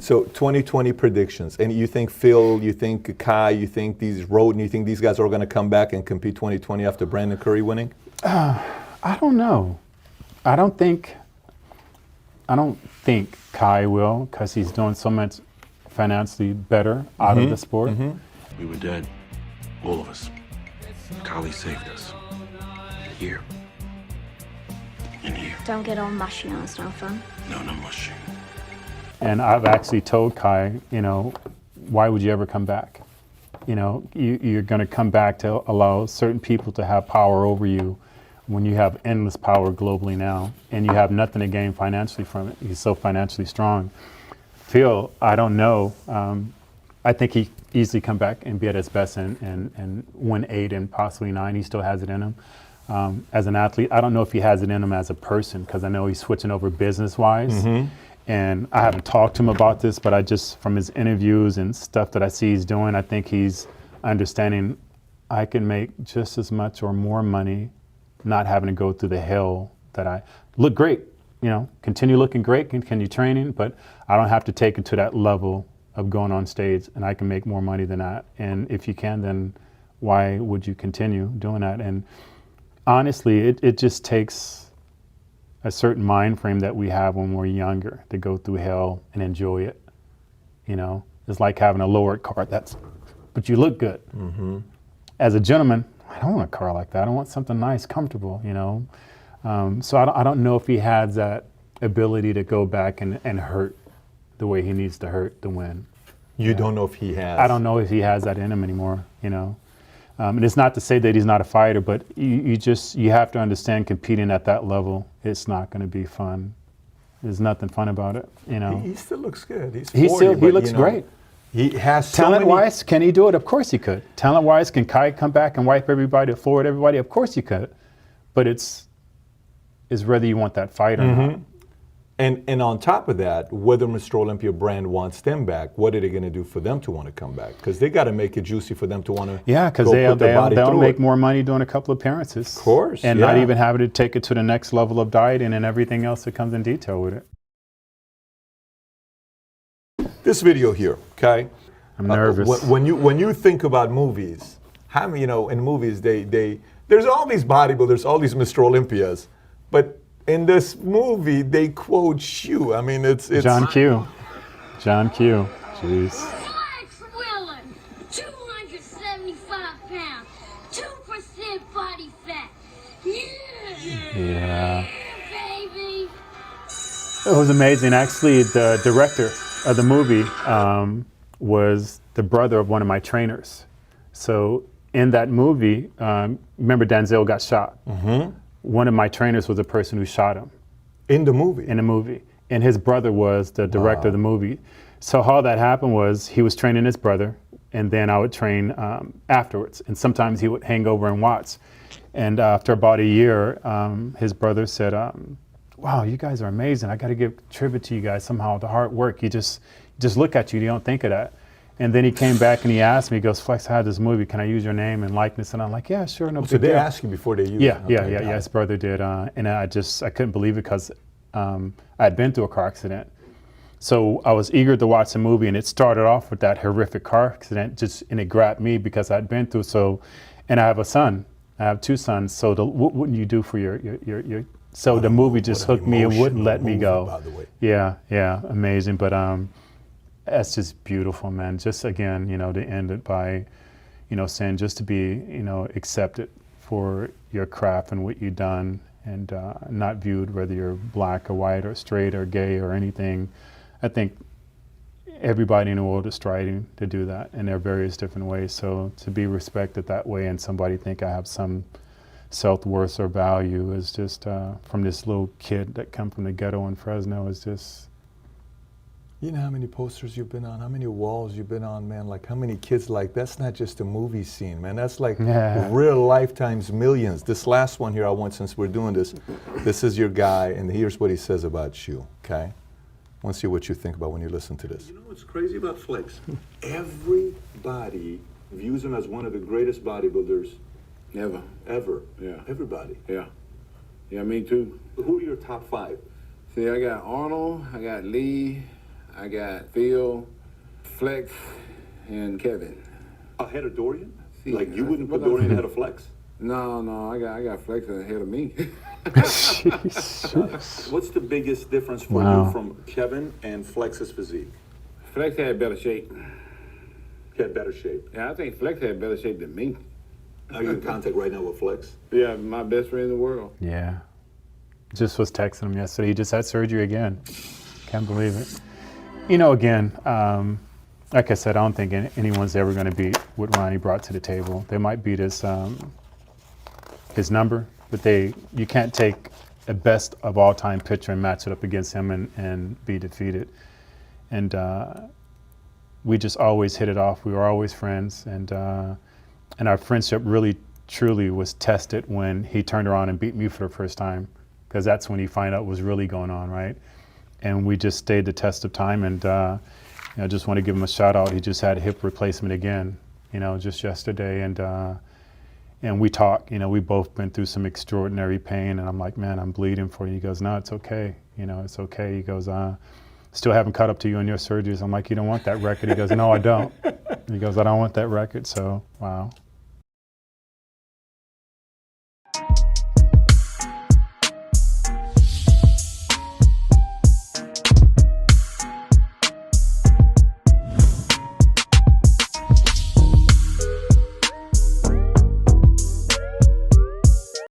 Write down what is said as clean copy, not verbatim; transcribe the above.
So 2020 predictions, and you think Phil, you think Kai, you think Roden, you think these guys are going to come back and compete 2020 after Brandon Curry winning? I don't know. I don't think Kai will, because he's doing so much financially better out of the sport. We were dead, all of us. Kali saved us. Here. In here. Don't get all mushy on us, no fun. No, no mushy. And I've actually told Kai, you know, why would you ever come back? You know, you're going to come back to allow certain people to have power over you when you have endless power globally now, and you have nothing to gain financially from it. He's so financially strong. Phil, I don't know. I think he easily come back and be at his best and win 8 and possibly 9. He still has it in him. As an athlete, I don't know if he has it in him as a person, because I know he's switching over business-wise. And I haven't talked to him about this, but I just, from his interviews and stuff that I see he's doing, I think he's understanding I can make just as much or more money not having to go through the hell that I look great, you know, continue looking great, continue training, but I don't have to take it to that level of going on stage, and I can make more money than that. And if you can, then why would you continue doing that? And honestly, it just takes a certain mind frame that we have when we're younger to go through hell and enjoy it. You know, it's like having a lowered car, but you look good. As a gentleman, I don't want a car like that. I don't want something nice, comfortable, you know. So I don't know if he has that ability to go back and hurt the way he needs to hurt to win. You don't know if he has? I don't know if he has that in him anymore, you know. And it's not to say that he's not a fighter, but you have to understand, competing at that level, it's not going to be fun. There's nothing fun about it, you know. He still looks good. He's 40, he looks great. He has talent-wise, can he do it? Of course he could. Talent-wise, can Kai come back and wipe everybody, floor at everybody? Of course he could. But it's whether you want that fight or not. And on top of that, whether Mr. Olympia brand wants them back, what are they going to do for them to want to come back? Because they got to make it juicy for them to want to. Yeah, because they'll make more money doing a couple of appearances. Of course, and not even having to take it to the next level of dieting and everything else that comes in detail with it. This video here, okay? I'm nervous. When you think about movies, how many, you know, in movies there's all these bodybuilders, all these Mr. Olympias, but in this movie, they quote you. I mean, it's John Q. John Q. Jeez. Flex Willen, 275 pounds, 2% body fat. Yeah. Baby. It was amazing. Actually, the director of the movie was the brother of one of my trainers. So in that movie, remember Denzel got shot. One of my trainers was the person who shot him. In the movie? In the movie. And his brother was the director of the movie. So how that happened was he was training his brother, and then I would train afterwards. And sometimes he would hang over and watch. And after about a year, his brother said, wow, you guys are amazing. I got to give tribute to you guys somehow, the hard work. You just look at you, you don't think of that. And then he came back and he asked me, he goes, Flex, I had this movie, can I use your name and likeness? And I'm like, yeah, sure, no big deal. So they asked you before they used it? Yeah, his brother did. And I couldn't believe it, because I had been through a car accident. So I was eager to watch the movie, and it started off with that horrific car accident, and it grabbed me because I'd been through. So, and I have a son, I have 2 sons. So what wouldn't you do for your so the movie just hooked me and wouldn't let me go. By the way. Yeah, amazing. But that's just beautiful, man. Just again, you know, to end it by, you know, saying just to be, you know, accepted for your craft and what you've done, and not viewed whether you're black or white or straight or gay or anything. I think everybody in the world is striving to do that in their various different ways. So to be respected that way, and somebody think I have some self-worth or value, is just from this little kid that come from the ghetto in Fresno, is just. You know how many posters you've been on, how many walls you've been on, man? Like, how many kids, like, that's not just a movie scene, man. That's like real life times millions. This last one here I want, since we're doing this, this is your guy, and here's what he says about you, okay? I want to see what you think about when you listen to this. You know what's crazy about Flex? Everybody views him as one of the greatest bodybuilders ever. Yeah. Everybody. Yeah, me too. Who are your top 5? See, I got Arnold, I got Lee, I got Phil, Flex, and Kevin. Ahead of Dorian? See, Like you wouldn't put but Dorian ahead of Flex? No, I got Flex ahead of me. What's the biggest difference for Wow. you from Kevin and Flex's physique? Flex had better shape. He had better shape. Yeah, I think Flex had better shape than me. Are you in contact right now with Flex? Yeah, my best friend in the world. Yeah. Just was texting him yesterday. He just had surgery again. Can't believe it. You know, again, like I said, I don't think anyone's ever going to beat what Ronnie brought to the table. They might beat his number, but you can't take a best of all time pitcher and match it up against him and be defeated. And we just always hit it off. We were always friends, and our friendship really, truly was tested when he turned around and beat me for the first time, because that's when you find out what was really going on, right? And we just stayed the test of time, and I just want to give him a shout out. He just had a hip replacement again, just yesterday, and we talk. We both been through some extraordinary pain, and I'm like, man, I'm bleeding for you. He goes, no, it's okay. It's okay. He goes, still haven't caught up to you on your surgeries. I'm like, you don't want that record? He goes, no, I don't. He goes, I don't want that record. So, wow.